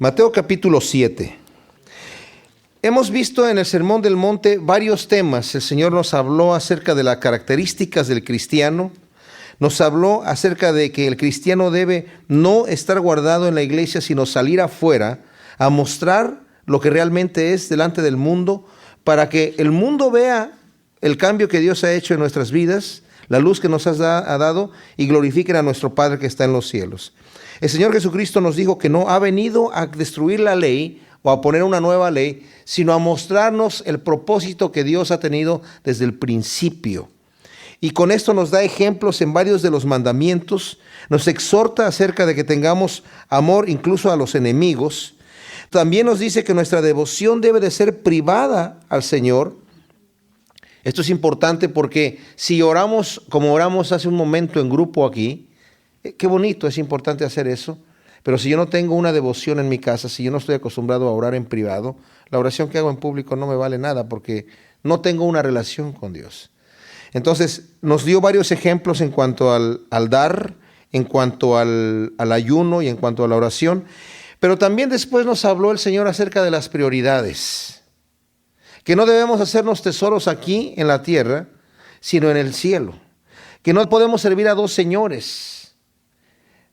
Mateo capítulo 7. Hemos visto en el Sermón del Monte varios temas. El Señor nos habló acerca de las características del cristiano. Nos habló acerca de que el cristiano debe no estar guardado en la iglesia, sino salir afuera a mostrar lo que realmente es delante del mundo, para que el mundo vea el cambio que Dios ha hecho en nuestras vidas, la luz que nos ha dado, y glorifiquen a nuestro Padre que está en los cielos. El Señor Jesucristo nos dijo que no ha venido a destruir la ley o a poner una nueva ley, sino a mostrarnos el propósito que Dios ha tenido desde el principio. Y con esto nos da ejemplos en varios de los mandamientos, nos exhorta acerca de que tengamos amor incluso a los enemigos. También nos dice que nuestra devoción debe de ser privada al Señor. Esto es importante porque si oramos como oramos hace un momento en grupo aquí, qué bonito, es importante hacer eso. Pero si yo no tengo una devoción en mi casa, si yo no estoy acostumbrado a orar en privado, la oración que hago en público no me vale nada porque no tengo una relación con Dios. Entonces nos dio varios ejemplos en cuanto al dar, en cuanto al ayuno y en cuanto a la oración. Pero también después nos habló el Señor acerca de las prioridades. Que no debemos hacernos tesoros aquí en la tierra, sino en el cielo. Que no podemos servir a dos señores.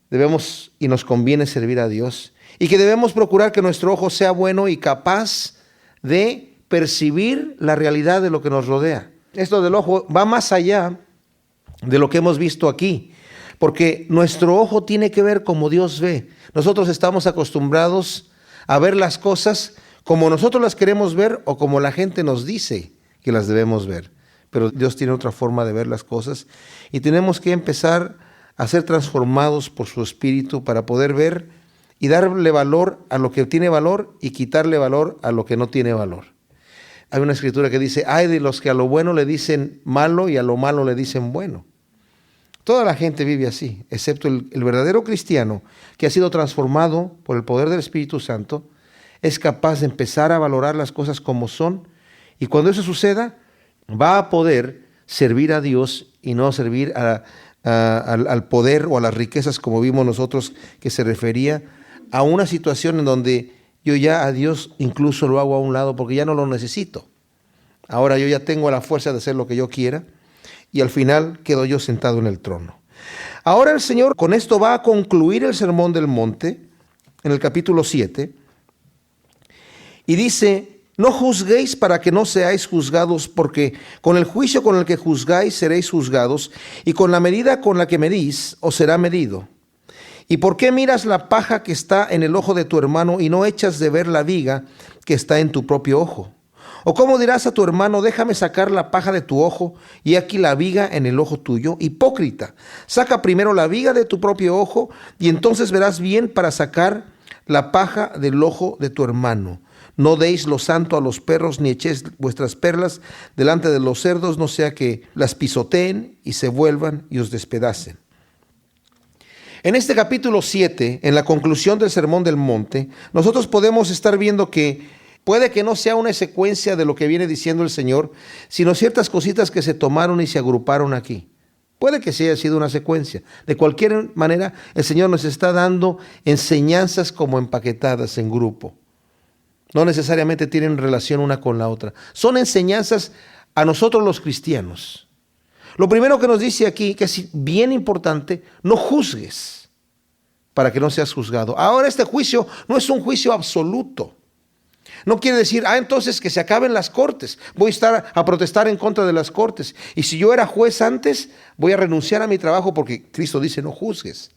Debemos y nos conviene servir a Dios. Y que debemos procurar que nuestro ojo sea bueno y capaz de percibir la realidad de lo que nos rodea. Esto del ojo va más allá de lo que hemos visto aquí. Porque nuestro ojo tiene que ver como Dios ve. Nosotros estamos acostumbrados a ver las cosas como nosotros las queremos ver o como la gente nos dice que las debemos ver. Pero Dios tiene otra forma de ver las cosas y tenemos que empezar a ser transformados por su Espíritu para poder ver y darle valor a lo que tiene valor y quitarle valor a lo que no tiene valor. Hay una escritura que dice, ay de los que a lo bueno le dicen malo y a lo malo le dicen bueno. Toda la gente vive así, excepto el verdadero cristiano que ha sido transformado por el poder del Espíritu Santo, es capaz de empezar a valorar las cosas como son, y cuando eso suceda, va a poder servir a Dios y no servir al poder o a las riquezas, como vimos nosotros, que se refería a una situación en donde yo ya a Dios incluso lo hago a un lado porque ya no lo necesito. Ahora yo ya tengo la fuerza de hacer lo que yo quiera y al final quedo yo sentado en el trono. Ahora el Señor con esto va a concluir el Sermón del Monte en el capítulo 7 y dice: no juzguéis para que no seáis juzgados, porque con el juicio con el que juzgáis seréis juzgados, y con la medida con la que medís os será medido. ¿Y por qué miras la paja que está en el ojo de tu hermano y no echas de ver la viga que está en tu propio ojo? ¿O cómo dirás a tu hermano, déjame sacar la paja de tu ojo, y aquí la viga en el ojo tuyo? Hipócrita, saca primero la viga de tu propio ojo, y entonces verás bien para sacar la paja del ojo de tu hermano. No deis lo santo a los perros, ni echéis vuestras perlas delante de los cerdos, no sea que las pisoteen y se vuelvan y os despedacen. En este capítulo 7, en la conclusión del Sermón del Monte, nosotros podemos estar viendo que puede que no sea una secuencia de lo que viene diciendo el Señor, sino ciertas cositas que se tomaron y se agruparon aquí. Puede que sí haya sido una secuencia. De cualquier manera, el Señor nos está dando enseñanzas como empaquetadas en grupo. No necesariamente tienen relación una con la otra. Son enseñanzas a nosotros los cristianos. Lo primero que nos dice aquí, que es bien importante, no juzgues para que no seas juzgado. Ahora este juicio no es un juicio absoluto. No quiere decir, entonces que se acaben las cortes. Voy a estar a protestar en contra de las cortes. Y si yo era juez antes, voy a renunciar a mi trabajo porque Cristo dice no juzgues.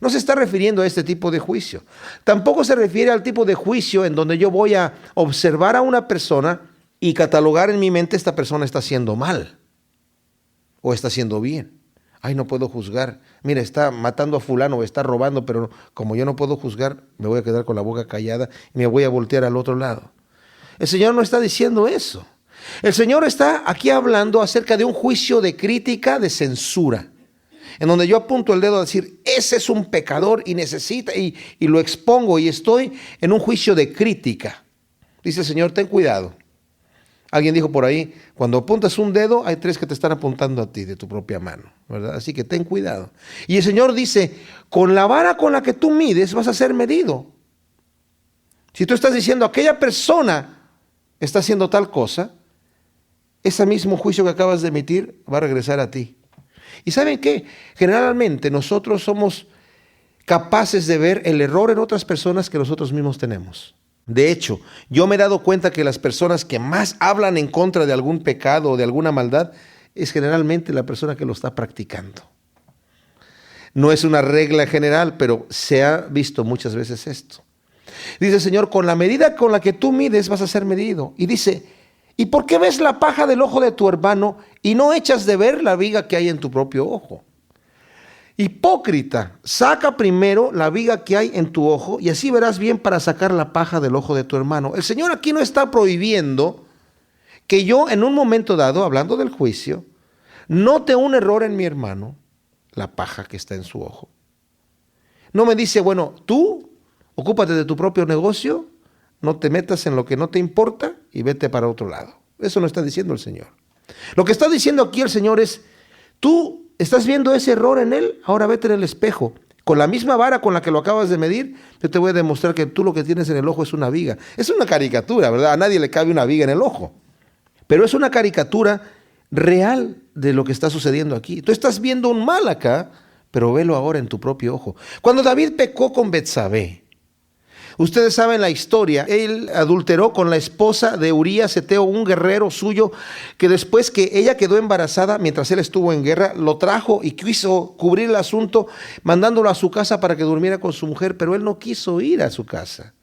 No se está refiriendo a este tipo de juicio. Tampoco se refiere al tipo de juicio en donde yo voy a observar a una persona y catalogar en mi mente esta persona está haciendo mal o está haciendo bien. No puedo juzgar. Mira, está matando a fulano o está robando, pero como yo no puedo juzgar, me voy a quedar con la boca callada y me voy a voltear al otro lado. El Señor no está diciendo eso. El Señor está aquí hablando acerca de un juicio de crítica, de censura, en donde yo apunto el dedo a decir, ese es un pecador y necesita, y lo expongo y estoy en un juicio de crítica. Dice el Señor, ten cuidado. Alguien dijo por ahí, cuando apuntas un dedo, hay 3 que te están apuntando a ti de tu propia mano, ¿verdad? Así que ten cuidado. Y el Señor dice, con la vara con la que tú mides vas a ser medido. Si tú estás diciendo aquella persona está haciendo tal cosa, ese mismo juicio que acabas de emitir va a regresar a ti. ¿Y saben qué? Generalmente nosotros somos capaces de ver el error en otras personas que nosotros mismos tenemos. De hecho, yo me he dado cuenta que las personas que más hablan en contra de algún pecado o de alguna maldad es generalmente la persona que lo está practicando. No es una regla general, pero se ha visto muchas veces esto. Dice el Señor, con la medida con la que tú mides vas a ser medido. Y dice, ¿y por qué ves la paja del ojo de tu hermano y no echas de ver la viga que hay en tu propio ojo? Hipócrita, saca primero la viga que hay en tu ojo y así verás bien para sacar la paja del ojo de tu hermano. El Señor aquí no está prohibiendo que yo en un momento dado, hablando del juicio, note un error en mi hermano, la paja que está en su ojo. No me dice, bueno, tú ocúpate de tu propio negocio, no te metas en lo que no te importa y vete para otro lado. Eso no está diciendo el Señor. Lo que está diciendo aquí el Señor es, tú estás viendo ese error en él, ahora vete en el espejo. Con la misma vara con la que lo acabas de medir, yo te voy a demostrar que tú lo que tienes en el ojo es una viga. Es una caricatura, ¿verdad? A nadie le cabe una viga en el ojo. Pero es una caricatura real de lo que está sucediendo aquí. Tú estás viendo un mal acá, pero velo ahora en tu propio ojo. Cuando David pecó con Betsabé, ustedes saben la historia, él adulteró con la esposa de Urías Eteo, un guerrero suyo, que después que ella quedó embarazada, mientras él estuvo en guerra, lo trajo y quiso cubrir el asunto, mandándolo a su casa para que durmiera con su mujer, pero él no quiso ir a su casa.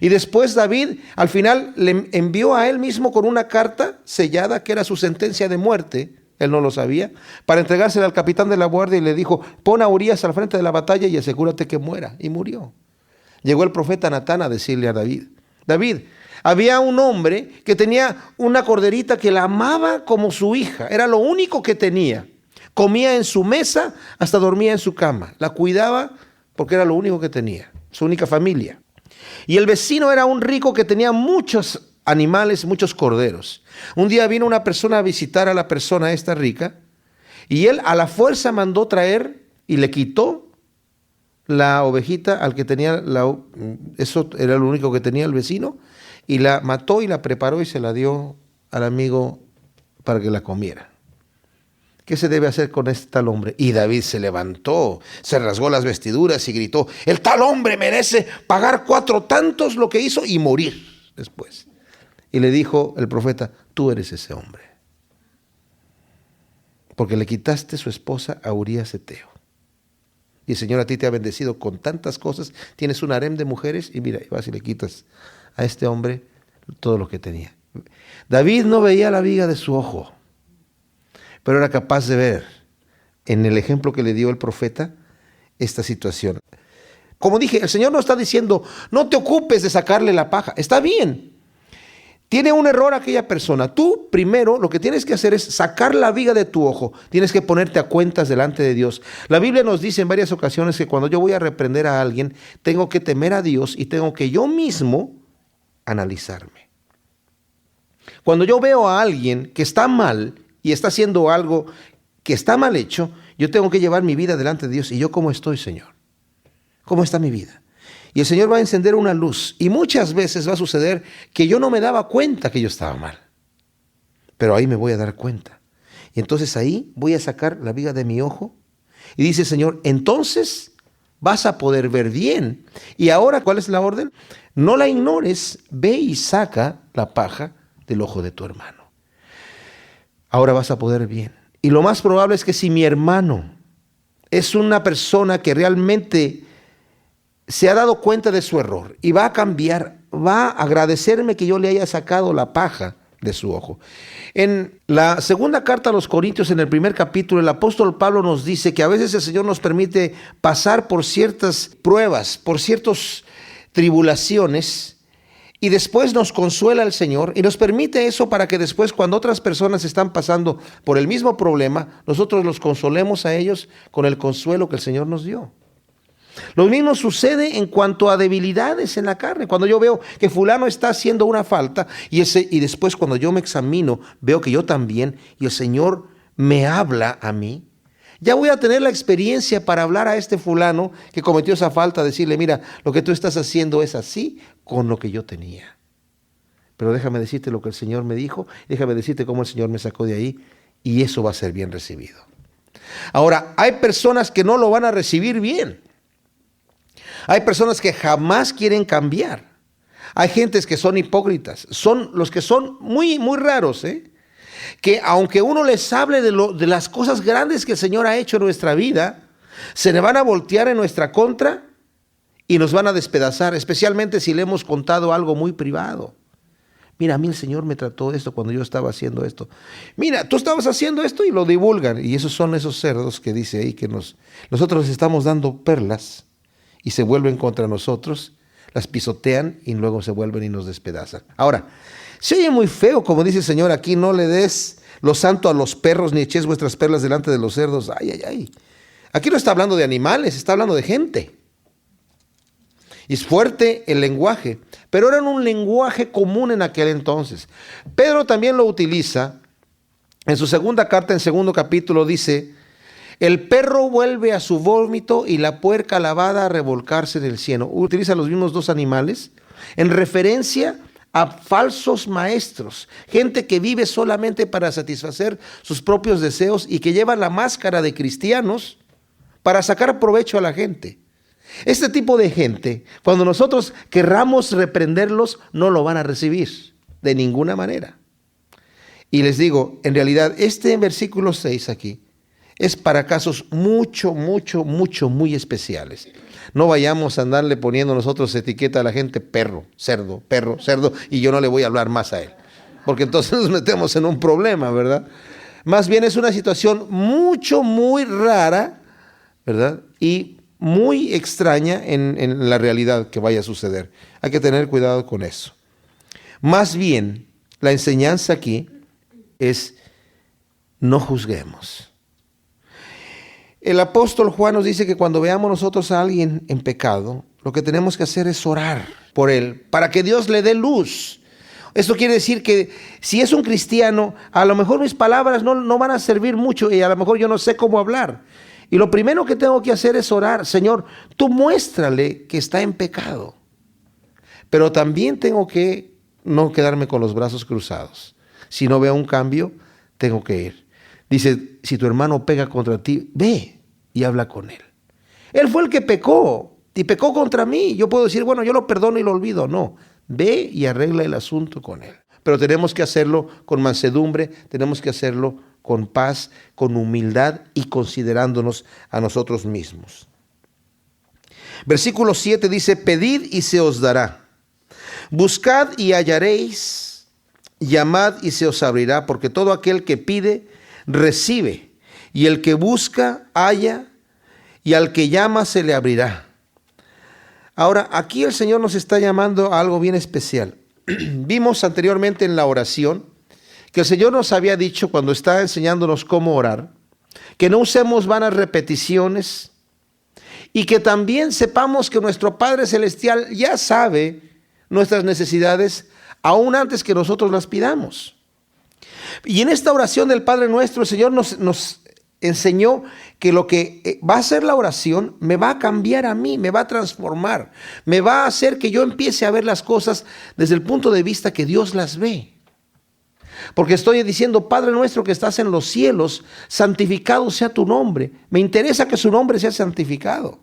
Y después David al final le envió a él mismo con una carta sellada que era su sentencia de muerte, él no lo sabía, para entregársela al capitán de la guardia y le dijo, pon a Urías al frente de la batalla y asegúrate que muera. Y murió. Llegó el profeta Natán a decirle a David, David, había un hombre que tenía una corderita que la amaba como su hija, era lo único que tenía. Comía en su mesa, hasta dormía en su cama. La cuidaba porque era lo único que tenía, su única familia. Y el vecino era un rico que tenía muchos animales, muchos corderos. Un día vino una persona a visitar a la persona esta rica y él a la fuerza mandó traer y le quitó la ovejita al que tenía, eso era lo único que tenía el vecino, y la mató y la preparó y se la dio al amigo para que la comiera. ¿Qué se debe hacer con este tal hombre? Y David se levantó, se rasgó las vestiduras y gritó, el tal hombre merece pagar 4 tantos lo que hizo y morir después. Y le dijo el profeta, tú eres ese hombre, porque le quitaste su esposa a Urías Eteo. Y el Señor a ti te ha bendecido con tantas cosas, tienes un harem de mujeres y mira, vas y le quitas a este hombre todo lo que tenía. David no veía la viga de su ojo, pero era capaz de ver en el ejemplo que le dio el profeta esta situación. Como dije, el Señor no está diciendo, no te ocupes de sacarle la paja. Está bien. Tiene un error aquella persona. Tú primero lo que tienes que hacer es sacar la viga de tu ojo. Tienes que ponerte a cuentas delante de Dios. La Biblia nos dice en varias ocasiones que cuando yo voy a reprender a alguien, tengo que temer a Dios y tengo que yo mismo analizarme. Cuando yo veo a alguien que está mal y está haciendo algo que está mal hecho, yo tengo que llevar mi vida delante de Dios. ¿Y yo cómo estoy, Señor? ¿Cómo está mi vida? Y el Señor va a encender una luz. Y muchas veces va a suceder que yo no me daba cuenta que yo estaba mal. Pero ahí me voy a dar cuenta. Y entonces ahí voy a sacar la viga de mi ojo. Y dice el Señor, entonces vas a poder ver bien. Y ahora, ¿cuál es la orden? No la ignores, ve y saca la paja del ojo de tu hermano. Ahora vas a poder ver bien. Y lo más probable es que si mi hermano es una persona que realmente se ha dado cuenta de su error y va a cambiar, va a agradecerme que yo le haya sacado la paja de su ojo. En la segunda carta a los Corintios, en el primer capítulo, el apóstol Pablo nos dice que a veces el Señor nos permite pasar por ciertas pruebas, por ciertas tribulaciones, y después nos consuela el Señor y nos permite eso para que después, cuando otras personas están pasando por el mismo problema, nosotros los consolemos a ellos con el consuelo que el Señor nos dio. Lo mismo sucede en cuanto a debilidades en la carne. Cuando yo veo que fulano está haciendo una falta y después cuando yo me examino, veo que yo también, y el Señor me habla a mí, Ya voy a tener la experiencia para hablar a este fulano que cometió esa falta, decirle, mira, lo que tú estás haciendo es así con lo que yo tenía. Pero déjame decirte lo que el Señor me dijo, déjame decirte cómo el Señor me sacó de ahí, y eso va a ser bien recibido. Ahora, hay personas que no lo van a recibir bien. Hay personas que jamás quieren cambiar. Hay gentes que son hipócritas. Son los que son muy, muy raros, que aunque uno les hable de las cosas grandes que el Señor ha hecho en nuestra vida, se le van a voltear en nuestra contra y nos van a despedazar, especialmente si le hemos contado algo muy privado. Mira, a mí el Señor me trató esto cuando yo estaba haciendo esto. Mira, tú estabas haciendo esto, y lo divulgan. Y esos son esos cerdos que dice ahí que nosotros les estamos dando perlas y se vuelven contra nosotros, las pisotean y luego se vuelven y nos despedazan. Ahora, se oye muy feo, como dice el Señor aquí, no le des lo santo a los perros, ni echéis vuestras perlas delante de los cerdos. Ay, ay, ay. Aquí no está hablando de animales, está hablando de gente. Y es fuerte el lenguaje, pero era un lenguaje común en aquel entonces. Pedro también lo utiliza. En su segunda carta, en segundo capítulo, dice: el perro vuelve a su vómito y la puerca lavada a revolcarse en el cieno. Utiliza los mismos dos animales en referencia a falsos maestros, gente que vive solamente para satisfacer sus propios deseos y que lleva la máscara de cristianos para sacar provecho a la gente. Este tipo de gente, cuando nosotros querramos reprenderlos, no lo van a recibir de ninguna manera. Y les digo, en realidad, este versículo 6 aquí es para casos muy especiales. No vayamos a andarle poniendo nosotros etiqueta a la gente perro, cerdo, y yo no le voy a hablar más a él, porque entonces nos metemos en un problema, ¿verdad? Más bien es una situación muy rara, ¿verdad? Y muy extraña en la realidad que vaya a suceder. Hay que tener cuidado con eso. Más bien, la enseñanza aquí es: no juzguemos. El apóstol Juan nos dice que cuando veamos nosotros a alguien en pecado, lo que tenemos que hacer es orar por él, para que Dios le dé luz. Esto quiere decir que si es un cristiano, a lo mejor mis palabras no van a servir mucho y a lo mejor yo no sé cómo hablar. Y lo primero que tengo que hacer es orar: Señor, tú muéstrale que está en pecado. Pero también tengo que no quedarme con los brazos cruzados. Si no veo un cambio, tengo que ir. Dice, si tu hermano pega contra ti, ve y habla con él. Él fue el que pecó y pecó contra mí. Yo puedo decir, bueno, yo lo perdono y lo olvido. No, ve y arregla el asunto con él. Pero tenemos que hacerlo con mansedumbre, tenemos que hacerlo con paz, con humildad y considerándonos a nosotros mismos. Versículo 7 dice: pedid y se os dará, buscad y hallaréis, llamad y se os abrirá, porque todo aquel que pide, recibe, y el que busca, halla, y al que llama se le abrirá. Ahora, aquí el Señor nos está llamando a algo bien especial. Vimos anteriormente en la oración que el Señor nos había dicho, cuando estaba enseñándonos cómo orar, que no usemos vanas repeticiones y que también sepamos que nuestro Padre Celestial ya sabe nuestras necesidades aún antes que nosotros las pidamos. Y en esta oración del Padre Nuestro, el Señor nos enseñó que lo que va a hacer la oración me va a cambiar a mí, me va a transformar, me va a hacer que yo empiece a ver las cosas desde el punto de vista que Dios las ve. Porque estoy diciendo: Padre nuestro que estás en los cielos, santificado sea tu nombre. Me interesa que su nombre sea santificado.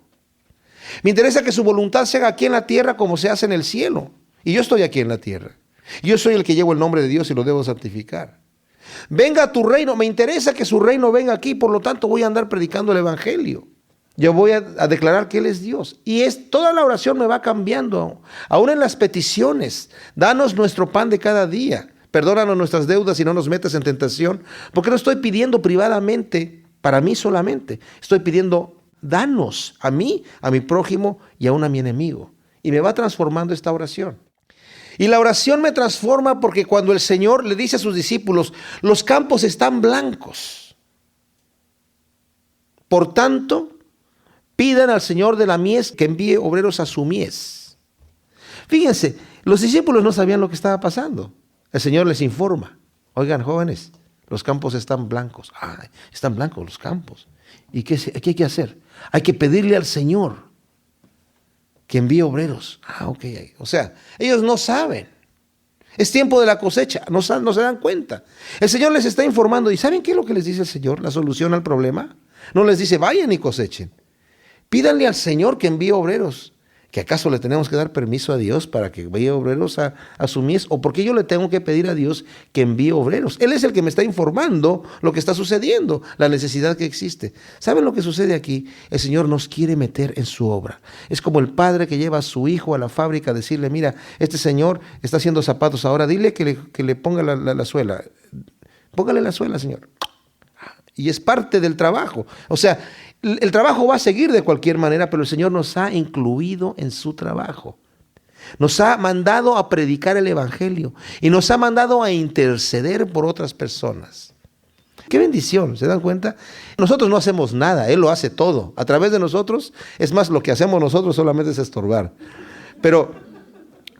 Me interesa que su voluntad se haga aquí en la tierra como se hace en el cielo. Y yo estoy aquí en la tierra. Yo soy el que llevo el nombre de Dios y lo debo santificar. Venga a tu reino. Me interesa que su reino venga aquí, por lo tanto voy a andar predicando el evangelio. Yo voy a declarar que Él es Dios. Y toda la oración me va cambiando. Aún en las peticiones: danos nuestro pan de cada día. Perdónanos nuestras deudas y no nos metas en tentación. Porque no estoy pidiendo privadamente para mí solamente. Estoy pidiendo: danos a mí, a mi prójimo y aún a mi enemigo. Y me va transformando esta oración. Y la oración me transforma porque cuando el Señor le dice a sus discípulos: los campos están blancos, por tanto, pidan al Señor de la mies que envíe obreros a su mies. Fíjense, los discípulos no sabían lo que estaba pasando. El Señor les informa: oigan, jóvenes, Los campos están blancos. Están blancos los campos. ¿Y qué hay que hacer? Hay que pedirle al Señor que envíe obreros. Ok. O sea, ellos no saben. Es tiempo de la cosecha, no se dan cuenta. El Señor les está informando. ¿Y saben qué es lo que les dice el Señor? La solución al problema. No les dice, vayan y cosechen. Pídanle al Señor que envíe obreros. ¿Que acaso le tenemos que dar permiso a Dios para que envíe obreros a su mies? ¿O por qué yo le tengo que pedir a Dios que envíe obreros? Él es el que me está informando lo que está sucediendo, la necesidad que existe. ¿Saben lo que sucede aquí? El Señor nos quiere meter en su obra. Es como el padre que lleva a su hijo a la fábrica a decirle, mira, este señor está haciendo zapatos ahora, dile que le ponga la suela. Póngale la suela, Señor. Y es parte del trabajo. O sea, el trabajo va a seguir de cualquier manera, pero el Señor nos ha incluido en su trabajo. Nos ha mandado a predicar el evangelio y nos ha mandado a interceder por otras personas. ¡Qué bendición! ¿Se dan cuenta? Nosotros no hacemos nada, Él lo hace todo. A través de nosotros, es más, lo que hacemos nosotros solamente es estorbar. Pero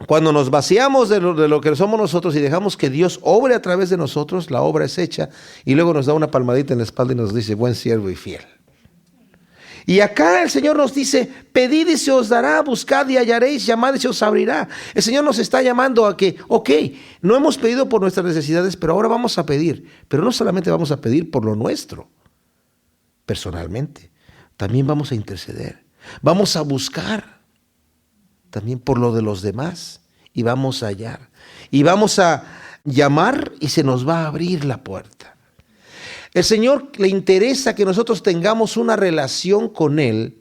cuando nos vaciamos de lo que somos nosotros y dejamos que Dios obre a través de nosotros, la obra es hecha y luego nos da una palmadita en la espalda y nos dice, buen siervo y fiel. Y acá el Señor nos dice, pedid y se os dará, buscad y hallaréis, llamad y se os abrirá. El Señor nos está llamando a que, no hemos pedido por nuestras necesidades, pero ahora vamos a pedir. Pero no solamente vamos a pedir por lo nuestro, personalmente, también vamos a interceder. Vamos a buscar también por lo de los demás y vamos a hallar. Y vamos a llamar y se nos va a abrir la puerta. El Señor le interesa que nosotros tengamos una relación con Él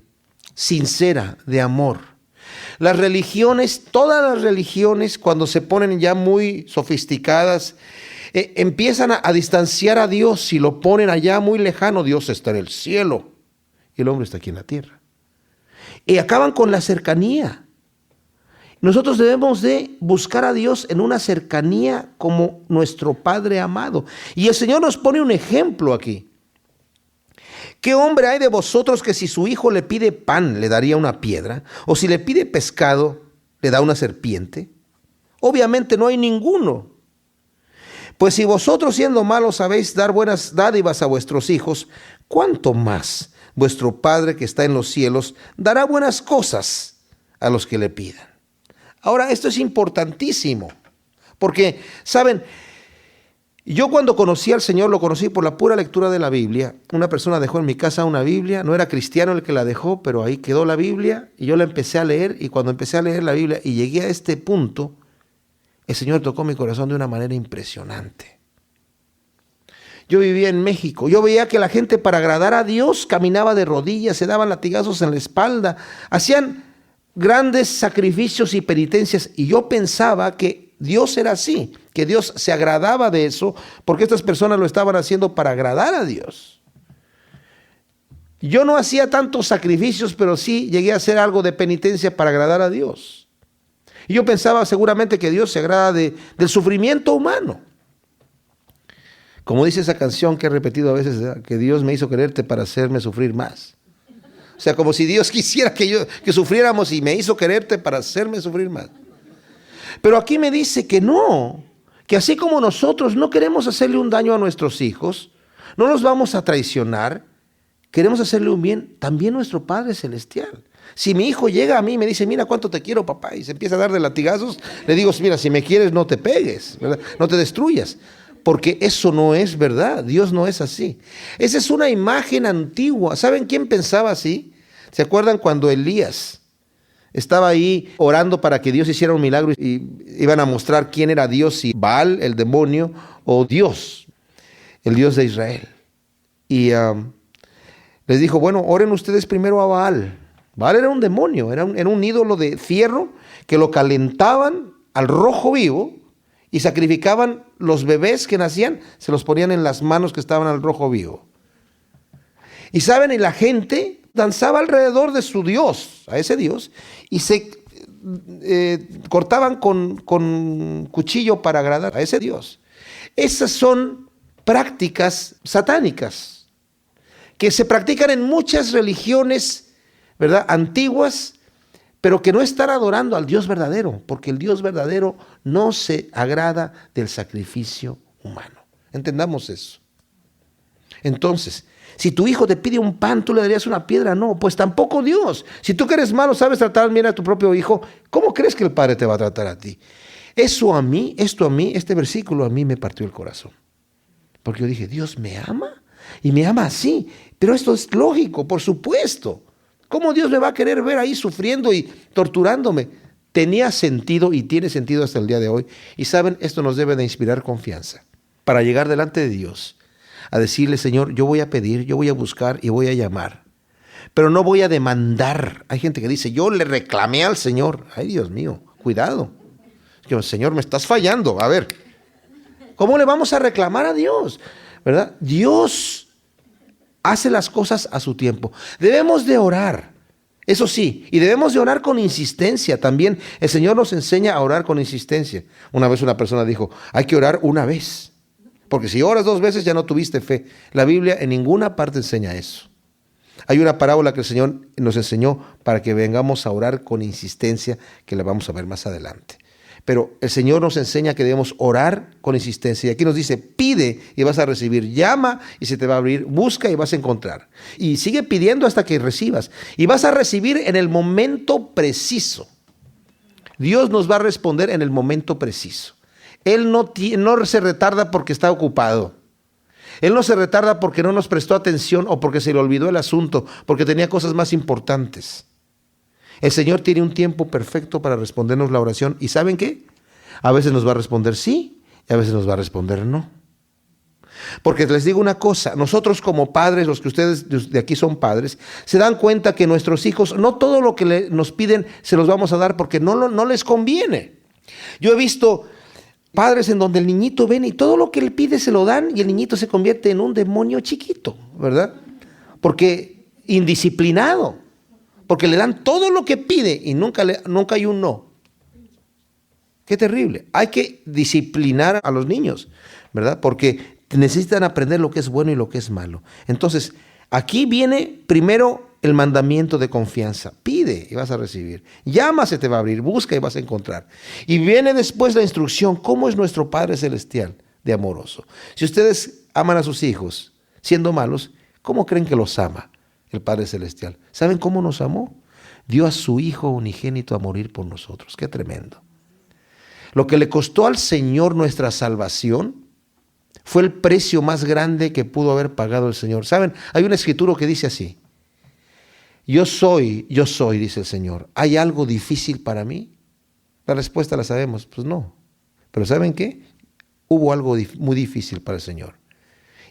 sincera, de amor. Las religiones, todas las religiones, cuando se ponen ya muy sofisticadas, empiezan a distanciar a Dios y lo ponen allá muy lejano. Dios está en el cielo y el hombre está aquí en la tierra. Y acaban con la cercanía. Nosotros debemos de buscar a Dios en una cercanía como nuestro Padre amado. Y el Señor nos pone un ejemplo aquí. ¿Qué hombre hay de vosotros que si su hijo le pide pan, le daría una piedra? ¿O si le pide pescado, le da una serpiente? Obviamente no hay ninguno. Pues si vosotros siendo malos sabéis dar buenas dádivas a vuestros hijos, ¿cuánto más vuestro Padre que está en los cielos dará buenas cosas a los que le pidan? Ahora, esto es importantísimo, porque, ¿saben? Yo cuando conocí al Señor, lo conocí por la pura lectura de la Biblia. Una persona dejó en mi casa una Biblia, no era cristiano el que la dejó, pero ahí quedó la Biblia, y yo la empecé a leer, y cuando empecé a leer la Biblia y llegué a este punto, el Señor tocó mi corazón de una manera impresionante. Yo vivía en México, yo veía que la gente para agradar a Dios caminaba de rodillas, se daban latigazos en la espalda, hacían grandes sacrificios y penitencias, y yo pensaba que Dios era así, que Dios se agradaba de eso, porque estas personas lo estaban haciendo para agradar a Dios. Yo no hacía tantos sacrificios, pero sí llegué a hacer algo de penitencia para agradar a Dios. Y yo pensaba seguramente que Dios se agrada del sufrimiento humano. Como dice esa canción que he repetido a veces, que Dios me hizo quererte para hacerme sufrir más. O sea, como si Dios quisiera que sufriéramos y me hizo quererte para hacerme sufrir más. Pero aquí me dice que no, que así como nosotros no queremos hacerle un daño a nuestros hijos, no los vamos a traicionar, queremos hacerle un bien, también nuestro Padre Celestial. Si mi hijo llega a mí y me dice, mira cuánto te quiero, papá, y se empieza a dar de latigazos, le digo, mira, si me quieres no te pegues, ¿verdad? No te destruyas. Porque eso no es verdad, Dios no es así. Esa es una imagen antigua. ¿Saben quién pensaba así? ¿Se acuerdan cuando Elías estaba ahí orando para que Dios hiciera un milagro y iban a mostrar quién era Dios, si Baal, el demonio, o Dios, el Dios de Israel? Y les dijo, bueno, oren ustedes primero a Baal. Baal era un demonio, era un ídolo de fierro que lo calentaban al rojo vivo y sacrificaban los bebés que nacían, se los ponían en las manos que estaban al rojo vivo. Y saben, y la gente danzaba alrededor de su Dios, a ese Dios, y se cortaban con cuchillo para agradar a ese Dios. Esas son prácticas satánicas que se practican en muchas religiones, ¿verdad?, antiguas, pero que no están adorando al Dios verdadero, porque el Dios verdadero no se agrada del sacrificio humano. Entendamos eso. Entonces, si tu hijo te pide un pan, ¿tú le darías una piedra? No, pues tampoco Dios. Si tú que eres malo sabes tratar bien a tu propio hijo, ¿cómo crees que el Padre te va a tratar a ti? Esto a mí, este versículo a mí me partió el corazón. Porque yo dije, Dios me ama y me ama así. Pero esto es lógico, por supuesto. ¿Cómo Dios me va a querer ver ahí sufriendo y torturándome? Tenía sentido y tiene sentido hasta el día de hoy. Y saben, esto nos debe de inspirar confianza para llegar delante de Dios a decirle, Señor, yo voy a pedir, yo voy a buscar y voy a llamar. Pero no voy a demandar. Hay gente que dice, yo le reclamé al Señor. Ay, Dios mío, cuidado. Señor, me estás fallando. A ver, ¿cómo le vamos a reclamar a Dios? ¿Verdad? Dios hace las cosas a su tiempo. Debemos de orar, eso sí, y debemos de orar con insistencia también. El Señor nos enseña a orar con insistencia. Una vez una persona dijo, hay que orar una vez, porque si oras 2 veces ya no tuviste fe. La Biblia en ninguna parte enseña eso. Hay una parábola que el Señor nos enseñó para que vengamos a orar con insistencia, que la vamos a ver más adelante. Pero el Señor nos enseña que debemos orar con insistencia. Y aquí nos dice, pide y vas a recibir, llama y se te va a abrir, busca y vas a encontrar. Y sigue pidiendo hasta que recibas. Y vas a recibir en el momento preciso. Dios nos va a responder en el momento preciso. Él no se retarda porque está ocupado. Él no se retarda porque no nos prestó atención o porque se le olvidó el asunto, porque tenía cosas más importantes. El Señor tiene un tiempo perfecto para respondernos la oración. ¿Y saben qué? A veces nos va a responder sí y a veces nos va a responder no. Porque les digo una cosa, nosotros como padres, los que ustedes de aquí son padres, se dan cuenta que nuestros hijos, no todo lo que nos piden se los vamos a dar porque no les conviene. Yo he visto padres en donde el niñito ven y todo lo que le pide se lo dan y el niñito se convierte en un demonio chiquito, ¿verdad? Porque indisciplinado. Porque le dan todo lo que pide y nunca hay un no. Qué terrible. Hay que disciplinar a los niños, ¿verdad? Porque necesitan aprender lo que es bueno y lo que es malo. Entonces, aquí viene primero el mandamiento de confianza. Pide y vas a recibir. Llama, se te va a abrir. Busca y vas a encontrar. Y viene después la instrucción. ¿Cómo es nuestro Padre Celestial de amoroso? Si ustedes aman a sus hijos siendo malos, ¿cómo creen que los ama el Padre Celestial? ¿Saben cómo nos amó? Dio a su Hijo unigénito a morir por nosotros. ¡Qué tremendo! Lo que le costó al Señor nuestra salvación fue el precio más grande que pudo haber pagado el Señor. ¿Saben? Hay una escritura que dice así. Yo soy, dice el Señor. ¿Hay algo difícil para mí? La respuesta la sabemos. Pues no. Pero ¿saben qué? Hubo algo muy difícil para el Señor.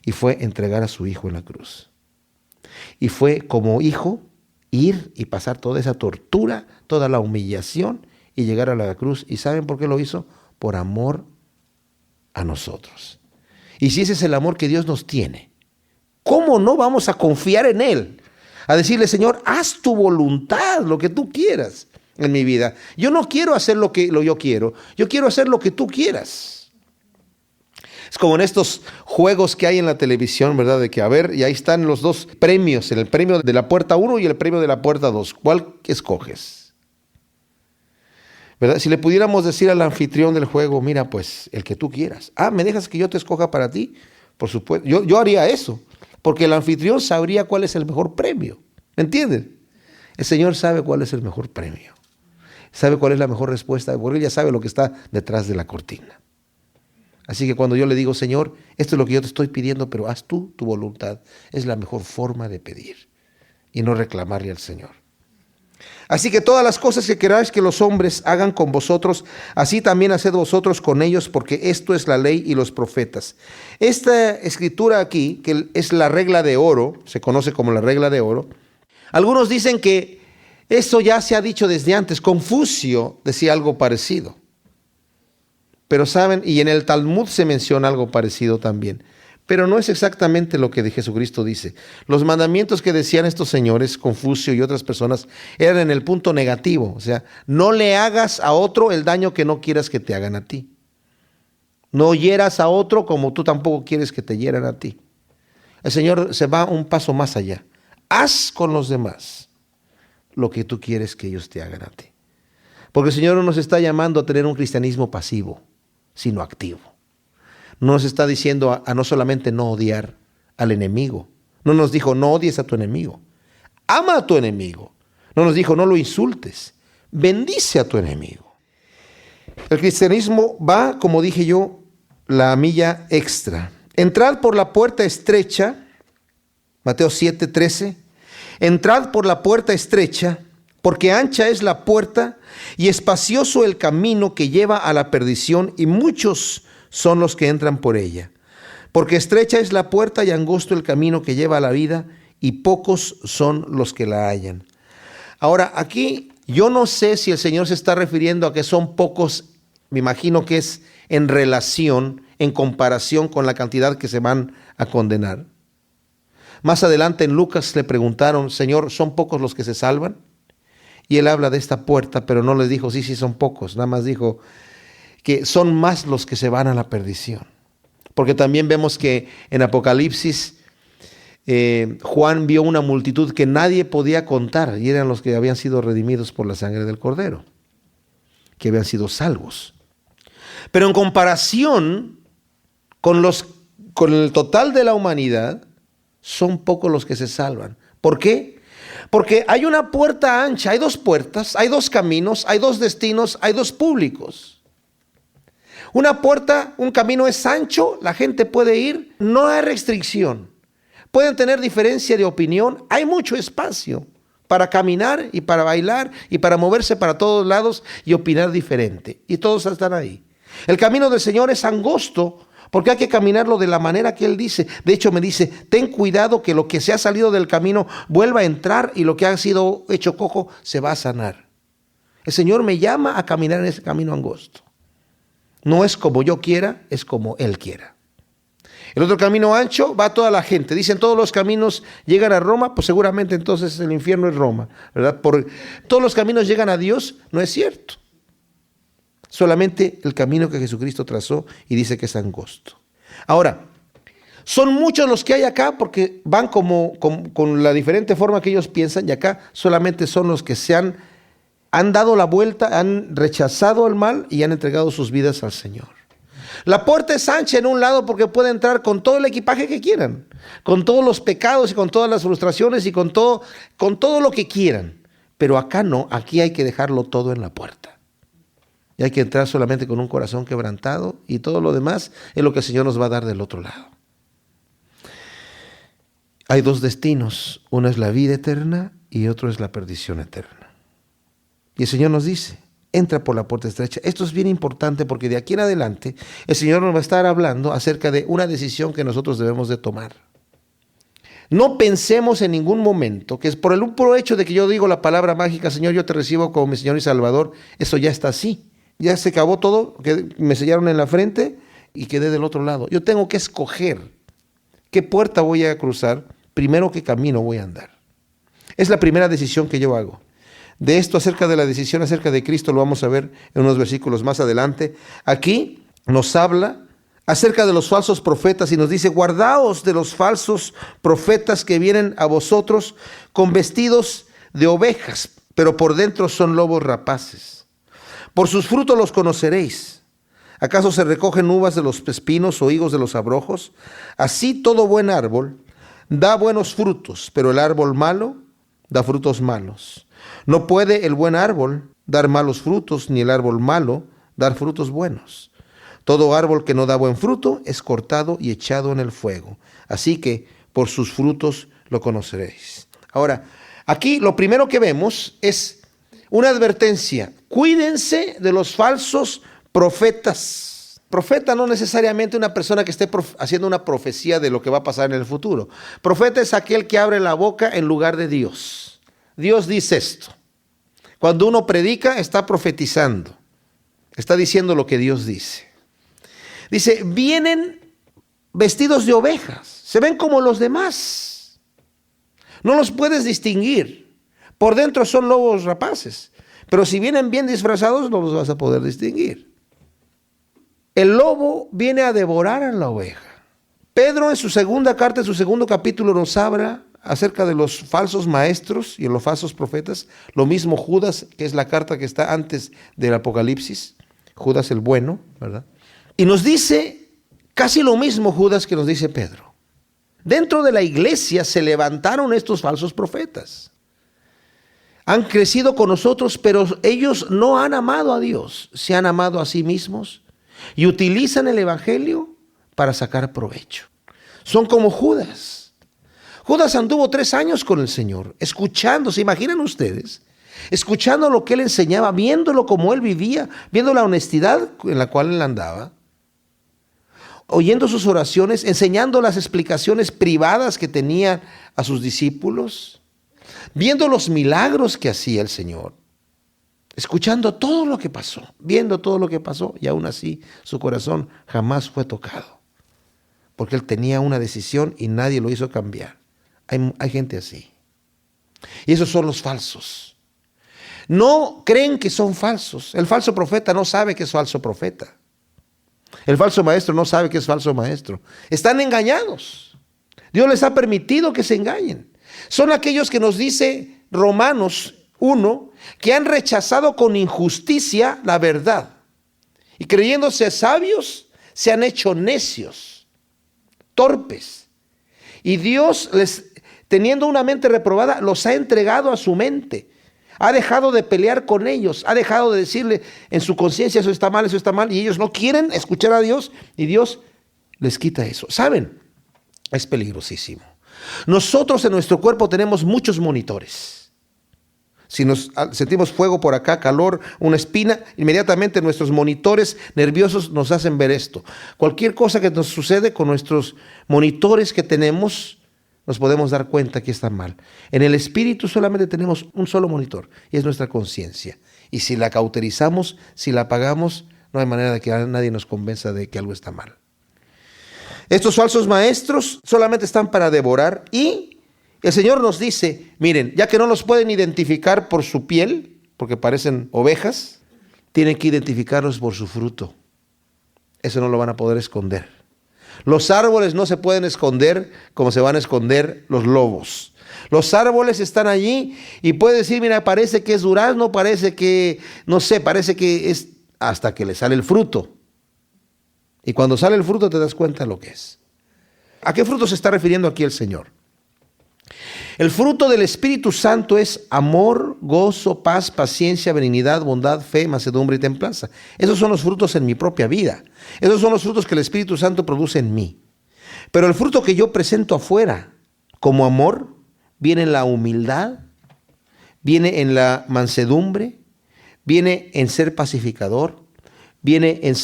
Y fue entregar a su Hijo en la cruz. Y fue como hijo ir y pasar toda esa tortura, toda la humillación y llegar a la cruz. ¿Y saben por qué lo hizo? Por amor a nosotros. Y si ese es el amor que Dios nos tiene, ¿cómo no vamos a confiar en Él? A decirle, Señor, haz tu voluntad, lo que tú quieras en mi vida. Yo no quiero hacer lo que yo quiero, yo quiero hacer lo que tú quieras. Es como en estos juegos que hay en la televisión, ¿verdad? De que, a ver, y ahí están los 2 premios, el premio de la puerta 1 y el premio de la puerta 2. ¿Cuál escoges? ¿Verdad? Si le pudiéramos decir al anfitrión del juego, mira, pues, el que tú quieras. ¿Me dejas que yo te escoja para ti? Por supuesto, yo haría eso, porque el anfitrión sabría cuál es el mejor premio. ¿Me entiendes? El Señor sabe cuál es el mejor premio. Sabe cuál es la mejor respuesta, porque Él ya sabe lo que está detrás de la cortina. Así que cuando yo le digo, Señor, esto es lo que yo te estoy pidiendo, pero haz tú tu voluntad, es la mejor forma de pedir y no reclamarle al Señor. Así que todas las cosas que queráis que los hombres hagan con vosotros, así también haced vosotros con ellos, porque esto es la ley y los profetas. Esta escritura aquí, que es la regla de oro, se conoce como la regla de oro, algunos dicen que eso ya se ha dicho desde antes. Confucio decía algo parecido. Pero saben, y en el Talmud se menciona algo parecido también. Pero no es exactamente lo que de Jesucristo dice. Los mandamientos que decían estos señores, Confucio y otras personas, eran en el punto negativo. O sea, no le hagas a otro el daño que no quieras que te hagan a ti. No hieras a otro como tú tampoco quieres que te hieran a ti. El Señor se va un paso más allá. Haz con los demás lo que tú quieres que ellos te hagan a ti. Porque el Señor no nos está llamando a tener un cristianismo pasivo, sino activo. No nos está diciendo a no solamente no odiar al enemigo. No nos dijo no odies a tu enemigo. Ama a tu enemigo. No nos dijo no lo insultes. Bendice a tu enemigo. El cristianismo va, como dije yo, la milla extra. Entrad por la puerta estrecha, Mateo 7:13. Entrad por la puerta estrecha, porque ancha es la puerta y espacioso el camino que lleva a la perdición, y muchos son los que entran por ella. Porque estrecha es la puerta y angosto el camino que lleva a la vida, y pocos son los que la hallan. Ahora, aquí yo no sé si el Señor se está refiriendo a que son pocos, me imagino que es en relación, en comparación con la cantidad que se van a condenar. Más adelante en Lucas le preguntaron, Señor, ¿son pocos los que se salvan? Y él habla de esta puerta, pero no les dijo, sí, son pocos. Nada más dijo que son más los que se van a la perdición. Porque también vemos que en Apocalipsis Juan vio una multitud que nadie podía contar, y eran los que habían sido redimidos por la sangre del Cordero, que habían sido salvos. Pero en comparación con el total de la humanidad, son pocos los que se salvan. ¿Por qué? Porque hay una puerta ancha, hay dos puertas, hay dos caminos, hay dos destinos, hay dos públicos. Una puerta, un camino es ancho, la gente puede ir, no hay restricción. Pueden tener diferencia de opinión, hay mucho espacio para caminar y para bailar y para moverse para todos lados y opinar diferente. Y todos están ahí. El camino del Señor es angosto porque hay que caminarlo de la manera que Él dice. De hecho me dice, ten cuidado que lo que se ha salido del camino vuelva a entrar y lo que ha sido hecho cojo se va a sanar. El Señor me llama a caminar en ese camino angosto. No es como yo quiera, es como Él quiera. El otro camino ancho va toda la gente. Dicen todos los caminos llegan a Roma, pues seguramente entonces el infierno es Roma, ¿verdad? Todos los caminos llegan a Dios, no es cierto. Solamente el camino que Jesucristo trazó y dice que es angosto. Ahora, son muchos los que hay acá porque van con la diferente forma que ellos piensan, y acá solamente son los que han dado la vuelta, han rechazado el mal y han entregado sus vidas al Señor. La puerta es ancha en un lado porque puede entrar con todo el equipaje que quieran, con todos los pecados y con todas las frustraciones y con todo lo que quieran. Pero acá no, aquí hay que dejarlo todo en la puerta. Y hay que entrar solamente con un corazón quebrantado, y todo lo demás es lo que el Señor nos va a dar del otro lado. Hay dos destinos, uno es la vida eterna y otro es la perdición eterna. Y el Señor nos dice, entra por la puerta estrecha. Esto es bien importante porque de aquí en adelante el Señor nos va a estar hablando acerca de una decisión que nosotros debemos de tomar. No pensemos en ningún momento que es por el puro hecho de que yo digo la palabra mágica, Señor, yo te recibo como mi Señor y Salvador, eso ya está así. Ya se acabó todo, que me sellaron en la frente y quedé del otro lado. Yo tengo que escoger qué puerta voy a cruzar, primero qué camino voy a andar. Es la primera decisión que yo hago. De esto acerca de la decisión acerca de Cristo lo vamos a ver en unos versículos más adelante. Aquí nos habla acerca de los falsos profetas y nos dice, guardaos de los falsos profetas que vienen a vosotros con vestidos de ovejas, pero por dentro son lobos rapaces. Por sus frutos los conoceréis. ¿Acaso se recogen uvas de los espinos o higos de los abrojos? Así todo buen árbol da buenos frutos, pero el árbol malo da frutos malos. No puede el buen árbol dar malos frutos, ni el árbol malo dar frutos buenos. Todo árbol que no da buen fruto es cortado y echado en el fuego. Así que por sus frutos lo conoceréis. Ahora, aquí lo primero que vemos es una advertencia. Cuídense de los falsos profetas. Profeta no necesariamente una persona que esté haciendo una profecía de lo que va a pasar en el futuro. Profeta es aquel que abre la boca en lugar de Dios. Dios dice esto. Cuando uno predica, está profetizando. Está diciendo lo que Dios dice. Dice, vienen vestidos de ovejas. Se ven como los demás. No los puedes distinguir. Por dentro son lobos rapaces. Pero si vienen bien disfrazados, no los vas a poder distinguir. El lobo viene a devorar a la oveja. Pedro en su segunda carta, en su segundo capítulo, nos habla acerca de los falsos maestros y de los falsos profetas. Lo mismo Judas, que es la carta que está antes del Apocalipsis. Judas el bueno, ¿verdad? Y nos dice Casi lo mismo, Judas, que nos dice Pedro. Dentro de la iglesia se levantaron estos falsos profetas. Han crecido con nosotros, pero ellos no han amado a Dios, se han amado a sí mismos y utilizan el evangelio para sacar provecho. Son como Judas. Judas anduvo 3 años con el Señor, escuchando, ¿se imaginan ustedes? Escuchando lo que él enseñaba, viéndolo como él vivía, viendo la honestidad en la cual él andaba, oyendo sus oraciones, enseñando las explicaciones privadas que tenía a sus discípulos, viendo los milagros que hacía el Señor, escuchando todo lo que pasó, viendo todo lo que pasó, y aún así su corazón jamás fue tocado, porque él tenía una decisión y nadie lo hizo cambiar. Hay gente así. Y esos son los falsos. No creen que son falsos. El falso profeta no sabe que es falso profeta. El falso maestro no sabe que es falso maestro. Están engañados. Dios les ha permitido que se engañen. Son aquellos que nos dice Romanos 1, que han rechazado con injusticia la verdad. Y creyéndose sabios, se han hecho necios, torpes. Y Dios, teniendo una mente reprobada, los ha entregado a su mente. Ha dejado de pelear con ellos, ha dejado de decirle en su conciencia eso está mal, y ellos no quieren escuchar a Dios, y Dios les quita eso. ¿Saben? Es peligrosísimo. Nosotros en nuestro cuerpo tenemos muchos monitores. Si nos sentimos fuego por acá, calor, una espina, inmediatamente nuestros monitores nerviosos nos hacen ver esto. Cualquier cosa que nos sucede con nuestros monitores que tenemos, nos podemos dar cuenta que está mal. En el espíritu solamente tenemos un solo monitor, y es nuestra conciencia. Y si la cauterizamos, si la apagamos, no hay manera de que nadie nos convenza de que algo está mal. Estos falsos maestros solamente están para devorar, y el Señor nos dice, miren, ya que no los pueden identificar por su piel, porque parecen ovejas, tienen que identificarlos por su fruto. Eso no lo van a poder esconder. Los árboles no se pueden esconder como se van a esconder los lobos. Los árboles están allí y puede decir, mira, parece que es durazno, parece que, no sé, parece que es, hasta que le sale el fruto. Y cuando sale el fruto te das cuenta de lo que es. ¿A qué fruto se está refiriendo aquí el Señor? El fruto del Espíritu Santo es amor, gozo, paz, paciencia, benignidad, bondad, fe, mansedumbre y templanza. Esos son los frutos en mi propia vida. Esos son los frutos que el Espíritu Santo produce en mí. Pero el fruto que yo presento afuera, como amor, viene en la humildad, viene en la mansedumbre, viene en ser pacificador, viene en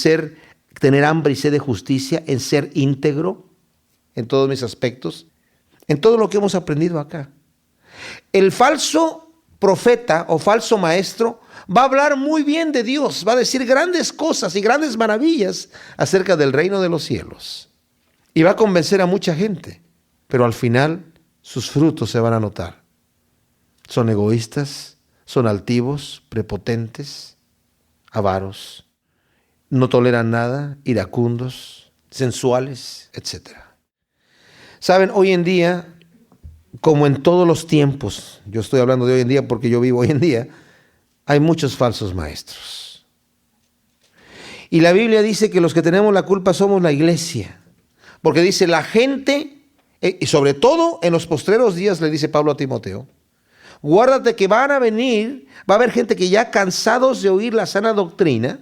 tener hambre y sed de justicia, en ser íntegro en todos mis aspectos. En todo lo que hemos aprendido acá. El falso profeta o falso maestro va a hablar muy bien de Dios, va a decir grandes cosas y grandes maravillas acerca del reino de los cielos. Y va a convencer a mucha gente, pero al final sus frutos se van a notar. Son egoístas, son altivos, prepotentes, avaros, no toleran nada, iracundos, sensuales, etc. Saben, hoy en día, como en todos los tiempos, yo estoy hablando de hoy en día porque yo vivo hoy en día, hay muchos falsos maestros. Y la Biblia dice que los que tenemos la culpa somos la iglesia. Porque dice la gente, y sobre todo en los postreros días le dice Pablo a Timoteo, guárdate que van a venir, va a haber gente que ya cansados de oír la sana doctrina,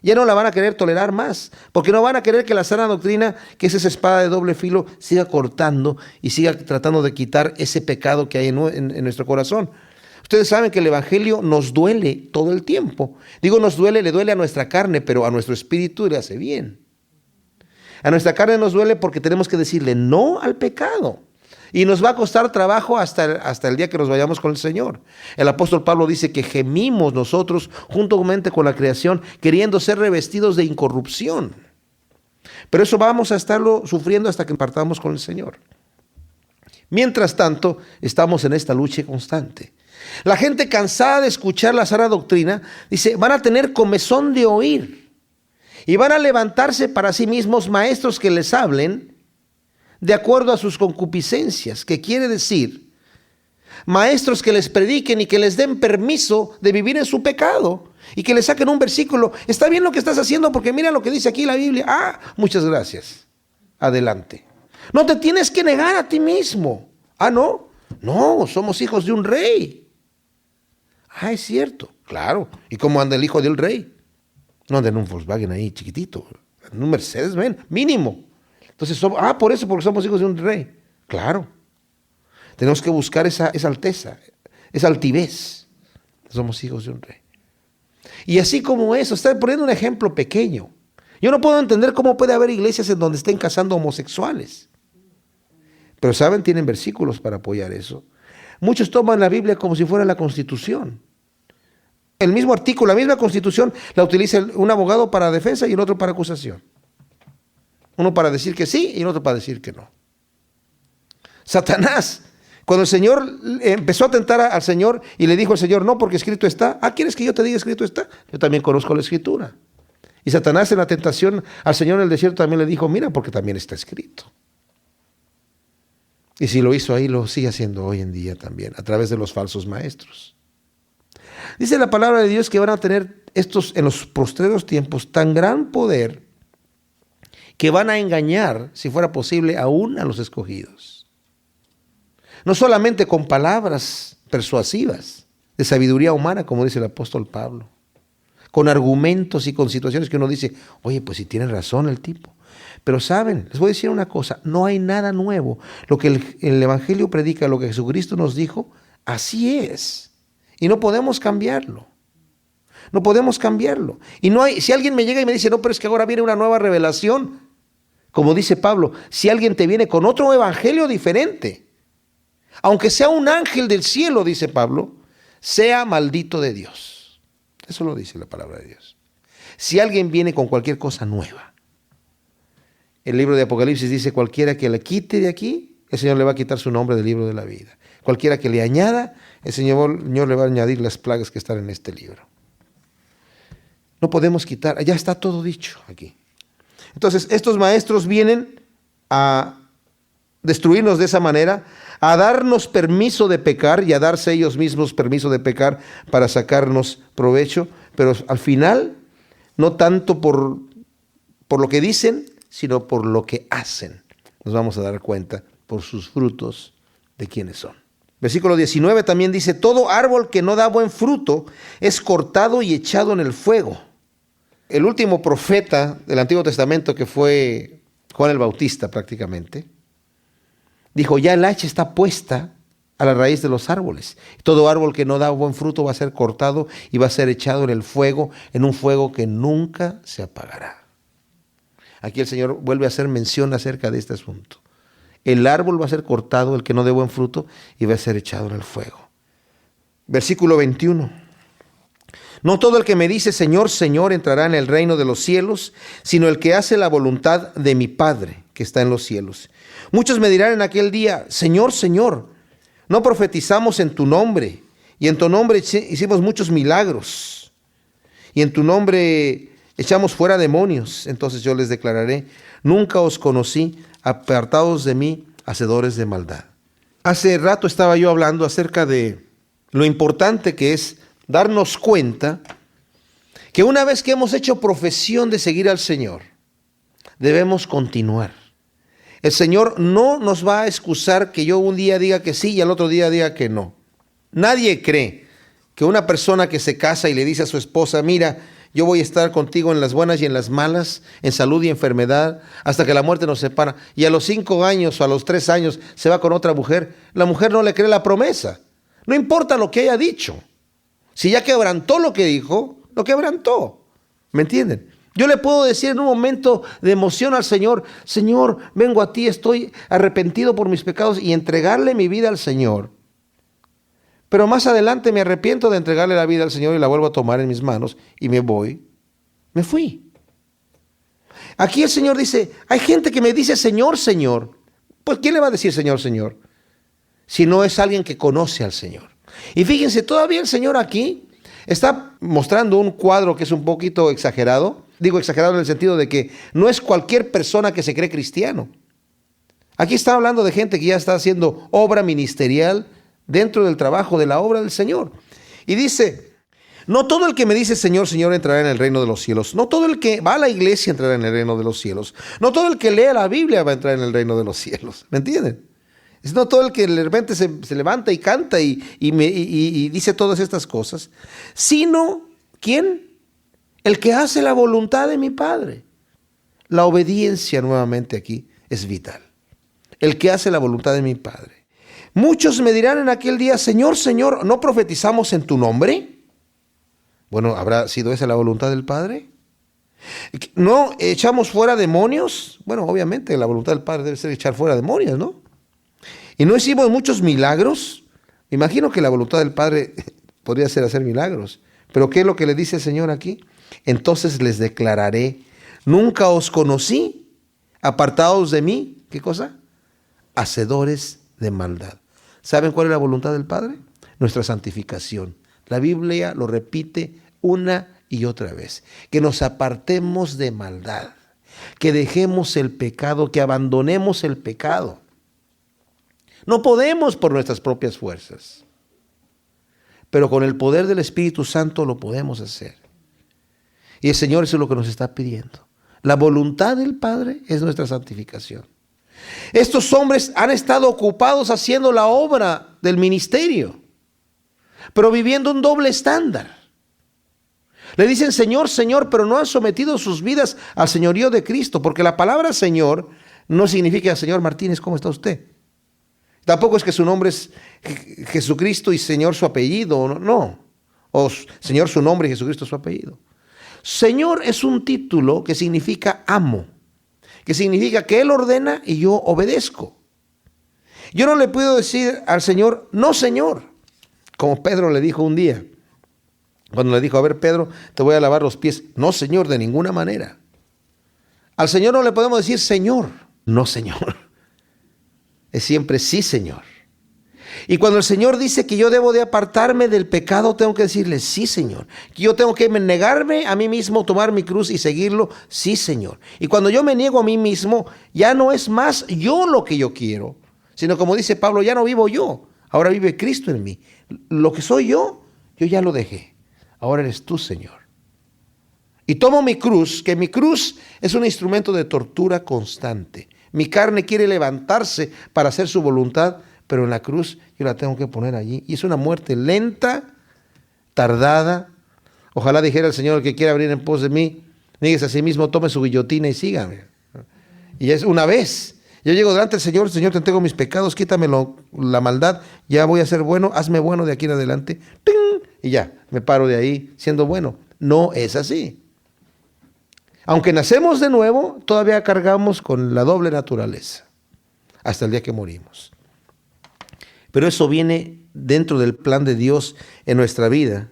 ya no la van a querer tolerar más, porque no van a querer que la sana doctrina, que es esa espada de doble filo, siga cortando y siga tratando de quitar ese pecado que hay en nuestro corazón. Ustedes saben que el evangelio nos duele todo el tiempo. Digo nos duele, le duele a nuestra carne, pero a nuestro espíritu le hace bien. A nuestra carne nos duele porque tenemos que decirle no al pecado. Y nos va a costar trabajo hasta el día que nos vayamos con el Señor. El apóstol Pablo dice que gemimos nosotros juntamente con la creación, queriendo ser revestidos de incorrupción. Pero eso vamos a estarlo sufriendo hasta que partamos con el Señor. Mientras tanto, estamos en esta lucha constante. La gente cansada de escuchar la sana doctrina, dice, van a tener comezón de oír. Y van a levantarse para sí mismos maestros que les hablen de acuerdo a sus concupiscencias, que quiere decir, maestros que les prediquen y que les den permiso de vivir en su pecado y que le saquen un versículo. Está bien lo que estás haciendo porque mira lo que dice aquí la Biblia. Ah, muchas gracias. Adelante. No te tienes que negar a ti mismo. Ah, no. No, somos hijos de un rey. Ah, es cierto. Claro. ¿Y cómo anda el hijo del rey? No anda en un Volkswagen ahí chiquitito. En un Mercedes, ven, mínimo. Entonces, por eso, porque somos hijos de un rey. Claro. Tenemos que buscar esa alteza, esa altivez. Somos hijos de un rey. Y así como eso, está poniendo un ejemplo pequeño. Yo no puedo entender cómo puede haber iglesias en donde estén casando homosexuales. Pero saben, tienen versículos para apoyar eso. Muchos toman la Biblia como si fuera la Constitución. El mismo artículo, la misma Constitución, la utiliza un abogado para defensa y el otro para acusación. Uno para decir que sí y el otro para decir que no. Satanás, cuando el Señor empezó a tentar al Señor y le dijo al Señor, no, porque escrito está. Ah, ¿quieres que yo te diga escrito está? Yo también conozco la Escritura. Y Satanás en la tentación al Señor en el desierto también le dijo, mira, porque también está escrito. Y si lo hizo ahí, lo sigue haciendo hoy en día también, a través de los falsos maestros. Dice la palabra de Dios que van a tener estos en los postreros tiempos tan gran poder que van a engañar, si fuera posible, aún a los escogidos. No solamente con palabras persuasivas, de sabiduría humana, como dice el apóstol Pablo, con argumentos y con situaciones que uno dice, oye, pues si tiene razón el tipo. Pero saben, les voy a decir una cosa, no hay nada nuevo. Lo que el Evangelio predica, lo que Jesucristo nos dijo, así es. Y no podemos cambiarlo. No podemos cambiarlo. Y no hay, si alguien me llega y me dice, no, pero es que ahora viene una nueva revelación, como dice Pablo, si alguien te viene con otro evangelio diferente, aunque sea un ángel del cielo, dice Pablo, sea maldito de Dios. Eso lo dice la palabra de Dios. Si alguien viene con cualquier cosa nueva, el libro de Apocalipsis dice, cualquiera que le quite de aquí, el Señor le va a quitar su nombre del libro de la vida. Cualquiera que le añada, el Señor le va a añadir las plagas que están en este libro. No podemos quitar, ya está todo dicho aquí. Entonces, estos maestros vienen a destruirnos de esa manera, a darnos permiso de pecar y a darse ellos mismos permiso de pecar para sacarnos provecho, pero al final, no tanto por lo que dicen, sino por lo que hacen. Nos vamos a dar cuenta por sus frutos de quiénes son. Versículo 19 también dice, todo árbol que no da buen fruto es cortado y echado en el fuego. El último profeta del Antiguo Testamento, que fue Juan el Bautista prácticamente, dijo, ya el hacha está puesta a la raíz de los árboles. Todo árbol que no da buen fruto va a ser cortado y va a ser echado en el fuego, en un fuego que nunca se apagará. Aquí el Señor vuelve a hacer mención acerca de este asunto. El árbol va a ser cortado, el que no dé buen fruto, y va a ser echado en el fuego. Versículo 21. No todo el que me dice Señor, Señor entrará en el reino de los cielos, sino el que hace la voluntad de mi Padre que está en los cielos. Muchos me dirán en aquel día, Señor, Señor, no profetizamos en tu nombre, y en tu nombre hicimos muchos milagros, y en tu nombre echamos fuera demonios. Entonces yo les declararé, nunca os conocí, apartados de mí, hacedores de maldad. Hace rato estaba yo hablando acerca de lo importante que es darnos cuenta que una vez que hemos hecho profesión de seguir al Señor, debemos continuar. El Señor no nos va a excusar que yo un día diga que sí y al otro día diga que no. Nadie cree que una persona que se casa y le dice a su esposa, mira, yo voy a estar contigo en las buenas y en las malas, en salud y enfermedad, hasta que la muerte nos separa. Y a los 5 años o a los 3 años se va con otra mujer. La mujer no le cree la promesa. No importa lo que haya dicho. Si ya quebrantó lo que dijo, lo quebrantó. ¿Me entienden? Yo le puedo decir en un momento de emoción al Señor, Señor, vengo a ti, estoy arrepentido por mis pecados y entregarle mi vida al Señor. Pero más adelante me arrepiento de entregarle la vida al Señor y la vuelvo a tomar en mis manos y me voy. Me fui. Aquí el Señor dice, hay gente que me dice Señor, Señor. Pues ¿quién le va a decir Señor, Señor? Si no es alguien que conoce al Señor. Y fíjense, todavía el Señor aquí está mostrando un cuadro que es un poquito exagerado. Digo exagerado en el sentido de que no es cualquier persona que se cree cristiano. Aquí está hablando de gente que ya está haciendo obra ministerial dentro del trabajo de la obra del Señor. Y dice, No todo el que me dice Señor, Señor entrará en el reino de los cielos. No todo el que va a la iglesia entrará en el reino de los cielos. No todo el que lee la Biblia va a entrar en el reino de los cielos. ¿Me entienden? Es no todo el que de repente se levanta y canta y dice todas estas cosas, sino, ¿quién? El que hace la voluntad de mi Padre. La obediencia nuevamente aquí es vital. El que hace la voluntad de mi Padre. Muchos me dirán en aquel día, Señor, Señor, ¿no profetizamos en tu nombre? Bueno, ¿habrá sido esa la voluntad del Padre? ¿No echamos fuera demonios? Bueno, obviamente la voluntad del Padre debe ser echar fuera demonios, ¿no? ¿Y no hicimos muchos milagros? Me imagino que la voluntad del Padre podría ser hacer milagros. Pero ¿qué es lo que le dice el Señor aquí? Entonces les declararé, nunca os conocí, apartados de mí, ¿qué cosa? Hacedores de maldad. ¿Saben cuál es la voluntad del Padre? Nuestra santificación. La Biblia lo repite una y otra vez. Que nos apartemos de maldad. Que dejemos el pecado, que abandonemos el pecado. No podemos por nuestras propias fuerzas. Pero con el poder del Espíritu Santo lo podemos hacer. Y el Señor eso es lo que nos está pidiendo. La voluntad del Padre es nuestra santificación. Estos hombres han estado ocupados haciendo la obra del ministerio, pero viviendo un doble estándar. Le dicen Señor, Señor, pero no han sometido sus vidas al señorío de Cristo, porque la palabra Señor no significa Señor Martínez, ¿cómo está usted? Tampoco es que su nombre es Jesucristo y Señor su apellido, no. O Señor su nombre y Jesucristo su apellido. Señor es un título que significa amo, que significa que Él ordena y yo obedezco. Yo no le puedo decir al Señor, no Señor, como Pedro le dijo un día, cuando le dijo, a ver Pedro, te voy a lavar los pies. No Señor, de ninguna manera. Al Señor no le podemos decir Señor, no Señor. Es siempre sí Señor. Y cuando el Señor dice que yo debo de apartarme del pecado, tengo que decirle, sí, Señor. Que yo tengo que negarme a mí mismo, tomar mi cruz y seguirlo, sí, Señor. Y cuando yo me niego a mí mismo, ya no es más yo lo que yo quiero, sino como dice Pablo, ya no vivo yo, ahora vive Cristo en mí. Lo que soy yo ya lo dejé. Ahora eres tú, Señor. Y tomo mi cruz, que mi cruz es un instrumento de tortura constante. Mi carne quiere levantarse para hacer su voluntad, pero en la cruz yo la tengo que poner allí. Y es una muerte lenta, tardada. Ojalá dijera el Señor, el que quiera venir en pos de mí, níguese a sí mismo, tome su guillotina y sígame. Y es una vez. Yo llego delante del Señor, Señor, te entrego mis pecados, quítame la maldad, ya voy a ser bueno, hazme bueno de aquí en adelante. ¡Ping! Y ya, me paro de ahí siendo bueno. No es así. Aunque nacemos de nuevo, todavía cargamos con la doble naturaleza hasta el día que morimos. Pero eso viene dentro del plan de Dios en nuestra vida,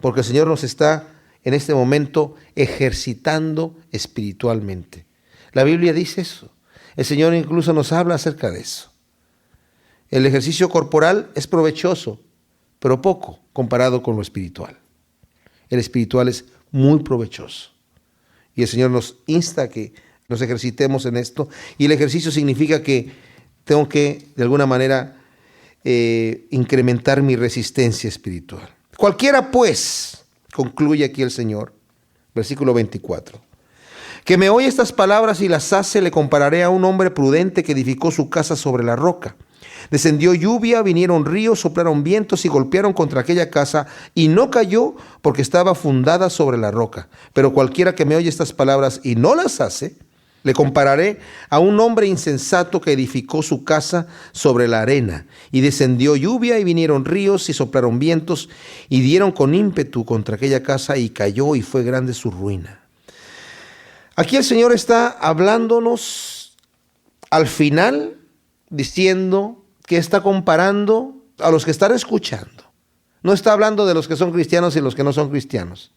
porque el Señor nos está en este momento ejercitando espiritualmente. La Biblia dice eso. El Señor incluso nos habla acerca de eso. El ejercicio corporal es provechoso, pero poco comparado con lo espiritual. El espiritual es muy provechoso. Y el Señor nos insta a que nos ejercitemos en esto. Y el ejercicio significa que tengo que, de alguna manera, incrementar mi resistencia espiritual. Cualquiera pues, concluye aquí el Señor, versículo 24, que me oye estas palabras y las hace, le compararé a un hombre prudente que edificó su casa sobre la roca. Descendió lluvia, vinieron ríos, soplaron vientos y golpearon contra aquella casa, y no cayó porque estaba fundada sobre la roca. Pero cualquiera que me oye estas palabras y no las hace, le compararé a un hombre insensato que edificó su casa sobre la arena. Y descendió lluvia y vinieron ríos y soplaron vientos y dieron con ímpetu contra aquella casa y cayó y fue grande su ruina. Aquí el Señor está hablándonos al final, diciendo que está comparando a los que están escuchando. No está hablando de los que son cristianos y los que no son cristianos.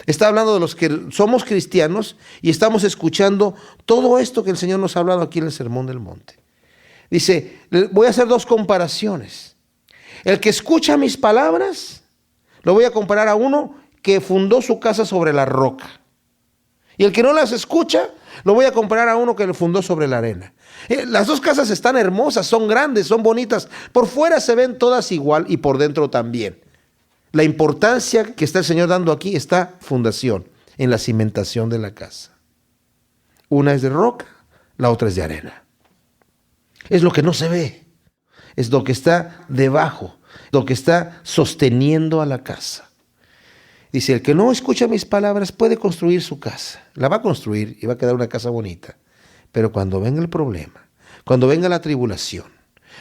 Está hablando de los que somos cristianos y estamos escuchando todo esto que el Señor nos ha hablado aquí en el Sermón del Monte. Dice, voy a hacer dos comparaciones. El que escucha mis palabras, lo voy a comparar a uno que fundó su casa sobre la roca. Y el que no las escucha, lo voy a comparar a uno que lo fundó sobre la arena. Las dos casas están hermosas, son grandes, son bonitas. Por fuera se ven todas igual y por dentro también. la importancia que está el Señor dando aquí está fundación, en la cimentación de la casa. Una es de roca, la otra es de arena. Es lo que no se ve, es lo que está debajo, lo que está sosteniendo a la casa. Dice, el que no escucha mis palabras puede construir su casa. La va a construir y va a quedar una casa bonita. Pero cuando venga el problema, cuando venga la tribulación,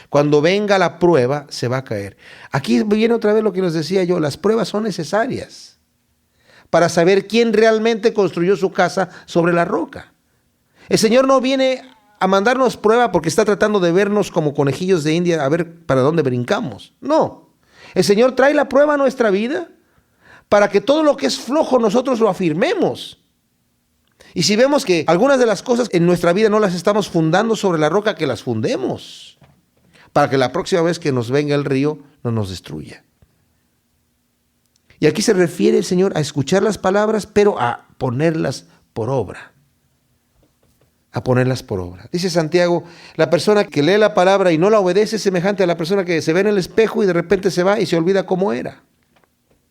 cuando venga la prueba, se va a caer. Aquí viene otra vez lo que les decía yo, las pruebas son necesarias para saber quién realmente construyó su casa sobre la roca. El Señor no viene a mandarnos prueba porque está tratando de vernos como conejillos de India a ver para dónde brincamos. No, el Señor trae la prueba a nuestra vida para que todo lo que es flojo nosotros lo afirmemos. Y si vemos que algunas de las cosas en nuestra vida no las estamos fundando sobre la roca, que las fundemos, para que la próxima vez que nos venga el río no nos destruya. Y aquí se refiere el Señor a escuchar las palabras, pero a ponerlas por obra. A ponerlas por obra. Dice Santiago, la persona que lee la palabra y no la obedece es semejante a la persona que se ve en el espejo y de repente se va y se olvida cómo era.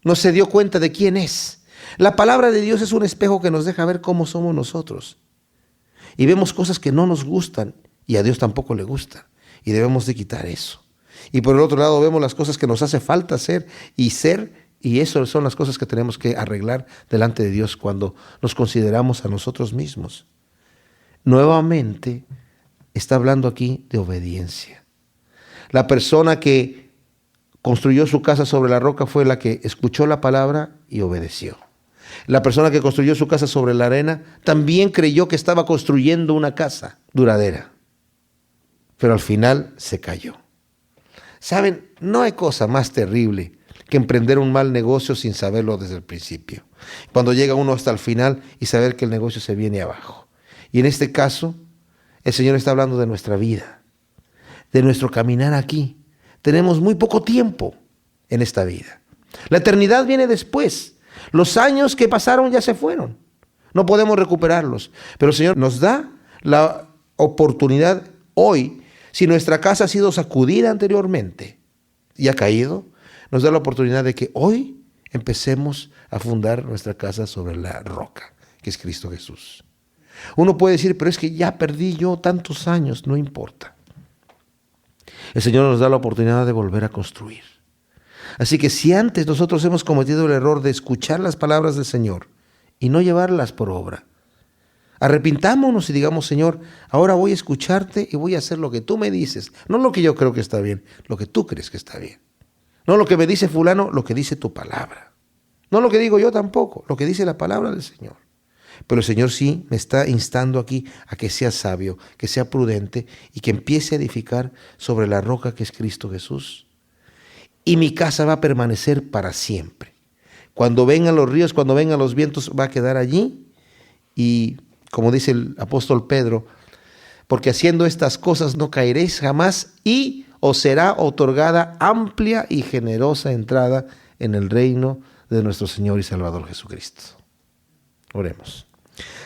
No se dio cuenta de quién es. La palabra de Dios es un espejo que nos deja ver cómo somos nosotros. Y vemos cosas que no nos gustan y a Dios tampoco le gustan. Y debemos de quitar eso. Y por el otro lado vemos las cosas que nos hace falta hacer y ser. Y eso son las cosas que tenemos que arreglar delante de Dios cuando nos consideramos a nosotros mismos. Nuevamente está hablando aquí de obediencia. La persona que construyó su casa sobre la roca fue la que escuchó la palabra y obedeció. La persona que construyó su casa sobre la arena también creyó que estaba construyendo una casa duradera, pero al final se cayó. ¿Saben? No hay cosa más terrible que emprender un mal negocio sin saberlo desde el principio. Cuando llega uno hasta el final y saber que el negocio se viene abajo. Y en este caso, el Señor está hablando de nuestra vida, de nuestro caminar aquí. Tenemos muy poco tiempo en esta vida. La eternidad viene después. Los años que pasaron ya se fueron. No podemos recuperarlos. Pero el Señor nos da la oportunidad hoy, si nuestra casa ha sido sacudida anteriormente y ha caído, nos da la oportunidad de que hoy empecemos a fundar nuestra casa sobre la roca, que es Cristo Jesús. Uno puede decir, pero es que ya perdí yo tantos años, no importa. El Señor nos da la oportunidad de volver a construir. Así que si antes nosotros hemos cometido el error de escuchar las palabras del Señor y no llevarlas por obra, arrepintámonos y digamos, Señor, ahora voy a escucharte y voy a hacer lo que tú me dices. No lo que yo creo que está bien, lo que tú crees que está bien. No lo que me dice fulano, lo que dice tu palabra. No lo que digo yo tampoco, lo que dice la palabra del Señor. Pero el Señor sí me está instando aquí a que sea sabio, que sea prudente y que empiece a edificar sobre la roca que es Cristo Jesús. Y mi casa va a permanecer para siempre. Cuando vengan los ríos, cuando vengan los vientos, va a quedar allí. Y como dice el apóstol Pedro, porque haciendo estas cosas no caeréis jamás y os será otorgada amplia y generosa entrada en el reino de nuestro Señor y Salvador Jesucristo. Oremos.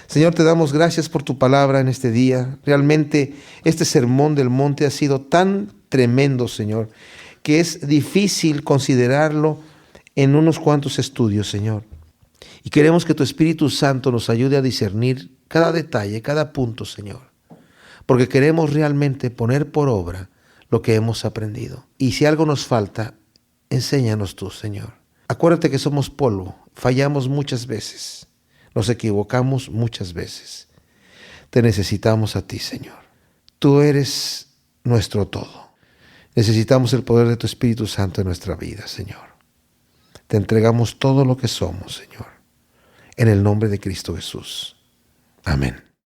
Señor, te damos gracias por tu palabra en este día. Realmente este sermón del monte ha sido tan tremendo, Señor, que es difícil considerarlo en unos cuantos estudios, Señor. Y queremos que tu Espíritu Santo nos ayude a discernir cada detalle, cada punto, Señor. Porque queremos realmente poner por obra lo que hemos aprendido. Y si algo nos falta, enséñanos tú, Señor. Acuérdate que somos polvo, fallamos muchas veces. Nos equivocamos muchas veces. Te necesitamos a ti, Señor. Tú eres nuestro todo. Necesitamos el poder de tu Espíritu Santo en nuestra vida, Señor. Te entregamos todo lo que somos, Señor. En el nombre de Cristo Jesús. Amén.